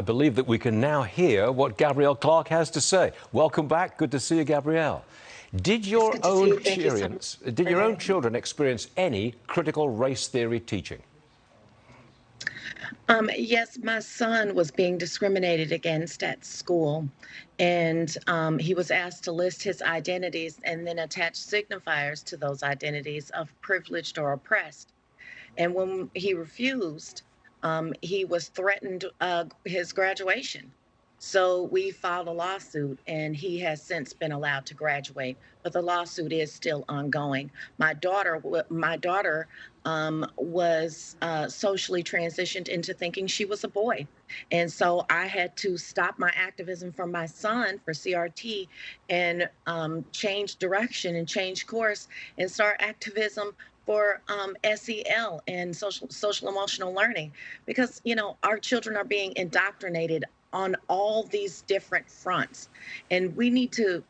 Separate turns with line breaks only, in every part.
I believe that we can now hear what Gabrielle Clark has to say. Welcome back. Good to see you, Gabrielle. Did your own children experience any critical race theory teaching?
Yes, my son was being discriminated against at school, and he was asked to list his identities and then attach signifiers to those identities of privileged or oppressed. And when he refused, he was threatened his graduation. So we filed a lawsuit, and he has since been allowed to graduate. But the lawsuit is still ongoing. My daughter was socially transitioned into thinking she was a boy, and so I had to stop my activism from my son for CRT and change direction and change course and start activism for SEL and social emotional learning, because our children are being indoctrinated on all these different fronts, and we need to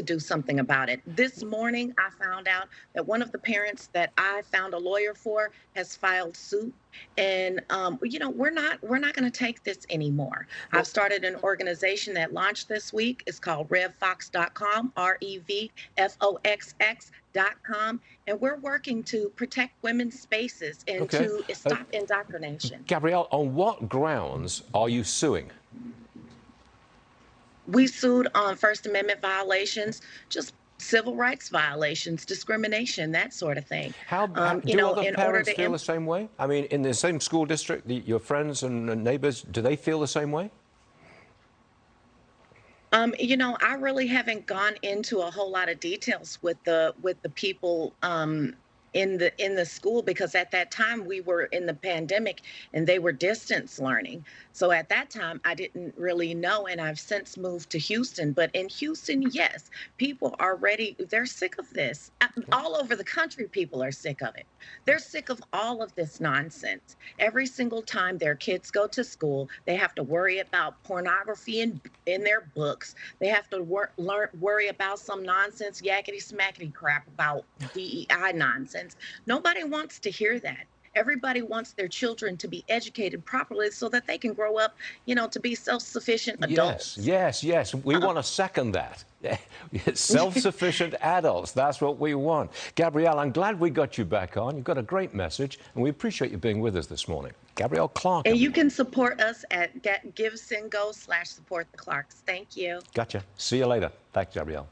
do something about it. This morning I found out that one of the parents that I found a lawyer for has filed suit, and we're not going to take this anymore.
Well,
I've started an organization that launched this week. It's called revfox.com, REVFOXX.com, and we're working to protect women's spaces and
okay.
to stop indoctrination.
Gabrielle, on what grounds are you suing?
We sued on First Amendment violations, just civil rights violations, discrimination, that sort of thing.
How
You
do
know,
other
in order
parents
to,
feel the same way? I mean, in the same school district, your friends and neighbors, do they feel the same way?
I really haven't gone into a whole lot of details with the people in the school, because at that time we were in the pandemic and they were distance learning. So at that time I didn't really know, and I've since moved to Houston. But in Houston, yes, people are ready. They're sick of this. All over the country, people are sick of it. They're sick of all of this nonsense. Every single time their kids go to school, they have to worry about pornography in their books. They have to worry about some nonsense, yakety smackety crap about DEI nonsense. Nobody wants to hear that. Everybody wants their children to be educated properly so that they can grow up, to be self-sufficient
Yes,
adults.
yes, yes. We want to second that. Self-sufficient adults. That's what we want. Gabrielle, I'm glad we got you back on. You've got a great message, and we appreciate you being with us this morning. Gabrielle Clark.
And you can support us at GiveSendGo/support the Clarks. Thank you.
Gotcha. See you later. Thanks, Gabrielle.